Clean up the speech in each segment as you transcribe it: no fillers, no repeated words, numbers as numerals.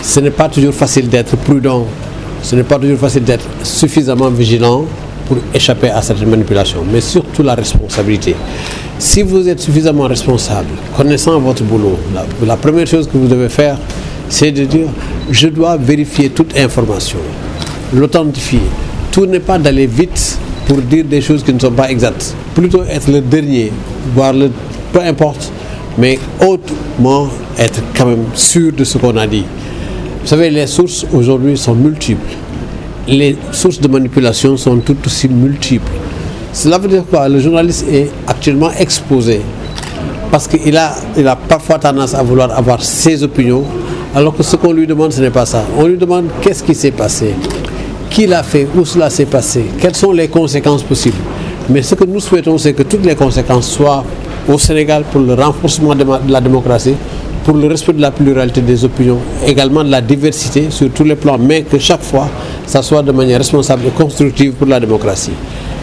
ce n'est pas toujours facile d'être prudent, ce n'est pas toujours facile d'être suffisamment vigilant pour échapper à certaines manipulations, mais surtout la responsabilité. Si vous êtes suffisamment responsable, connaissant votre boulot, la première chose que vous devez faire, c'est de dire « je dois vérifier toute information, l'authentifier ». Tout n'est pas d'aller vite pour dire des choses qui ne sont pas exactes. Plutôt être le dernier, voire peu importe, mais hautement être quand même sûr de ce qu'on a dit. Vous savez, les sources aujourd'hui sont multiples. Les sources de manipulation sont toutes aussi multiples. Cela veut dire quoi? Le journaliste est actuellement exposé parce qu'il a parfois tendance à vouloir avoir ses opinions, alors que ce qu'on lui demande, ce n'est pas ça. On lui demande qu'est-ce qui s'est passé, qui l'a fait, où cela s'est passé, quelles sont les conséquences possibles. Mais ce que nous souhaitons, c'est que toutes les conséquences soient au Sénégal pour le renforcement de la démocratie, pour le respect de la pluralité des opinions, également de la diversité sur tous les plans, mais que chaque fois, ça soit de manière responsable et constructive pour la démocratie.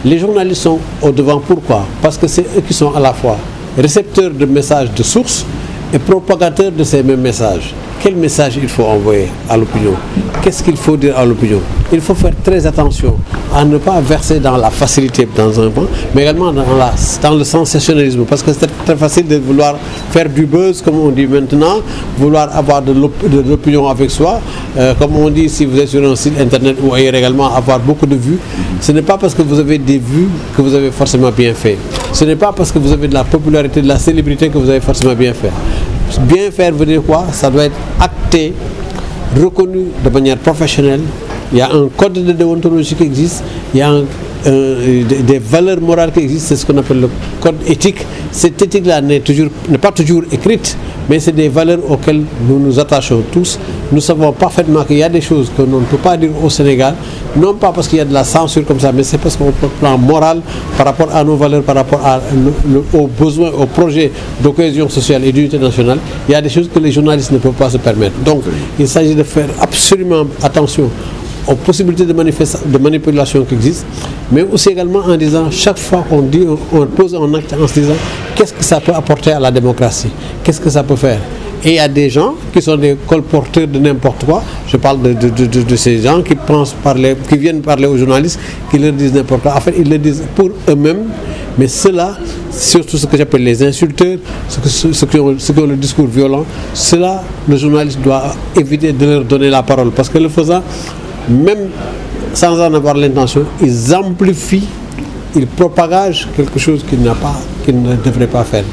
Les journalistes sont au devant, pourquoi? Parce que c'est eux qui sont à la fois récepteurs de messages de source et propagateurs de ces mêmes messages. Quel message il faut envoyer à l'opinion? Qu'est-ce qu'il faut dire à l'opinion? Il faut faire très attention à ne pas verser dans la facilité dans un point, mais également dans le sensationnalisme, parce que c'est très facile de vouloir faire du buzz, comme on dit maintenant, vouloir avoir de l'opinion avec soi, comme on dit si vous êtes sur un site internet ou ailleurs également, avoir beaucoup de vues. Ce n'est pas parce que vous avez des vues que vous avez forcément bien fait. Ce n'est pas parce que vous avez de la popularité, de la célébrité que vous avez forcément bien fait. Bien faire veut dire quoi? Ça doit être acté, reconnu de manière professionnelle. Il y a un code de déontologie qui existe, il y a des valeurs morales qui existent, c'est ce qu'on appelle le code éthique. Cette éthique-là n'est pas toujours écrite, mais c'est des valeurs auxquelles nous nous attachons tous. Nous savons parfaitement qu'il y a des choses que l'on ne peut pas dire au Sénégal, non pas parce qu'il y a de la censure comme ça, mais c'est parce qu'au plan moral, par rapport à nos valeurs, par rapport aux besoins, aux projets de cohésion sociale et d'unité nationale, il y a des choses que les journalistes ne peuvent pas se permettre. Donc, il s'agit de faire absolument attention aux possibilités de manipulation qui existent, mais aussi également en disant, chaque fois qu'on pose un acte en se disant, qu'est-ce que ça peut apporter à la démocratie? Qu'est-ce que ça peut faire? Et il y a des gens qui sont des colporteurs de n'importe quoi. Je parle de ces gens qui qui viennent parler aux journalistes, qui leur disent n'importe quoi. En fait, ils le disent pour eux-mêmes, mais ceux-là, surtout ce que j'appelle les insulteurs, ceux qui ont le discours violent, ceux-là, le journaliste doit éviter de leur donner la parole, parce que le faisant, même sans en avoir l'intention, ils amplifient, ils propagent quelque chose qu'ils ne devraient pas faire.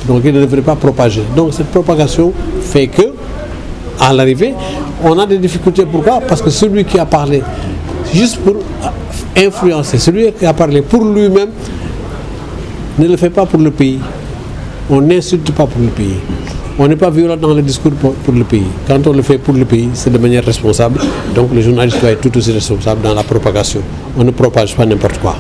Donc ils ne devraient pas propager. Donc cette propagation fait que, à l'arrivée, on a des difficultés. Pourquoi? Parce que celui qui a parlé juste pour influencer, celui qui a parlé pour lui-même, ne le fait pas pour le pays. On n'insulte pas pour le pays. On n'est pas violent dans le discours pour le pays. Quand on le fait pour le pays, c'est de manière responsable. Donc le journaliste doit être tout aussi responsable dans la propagation. On ne propage pas n'importe quoi.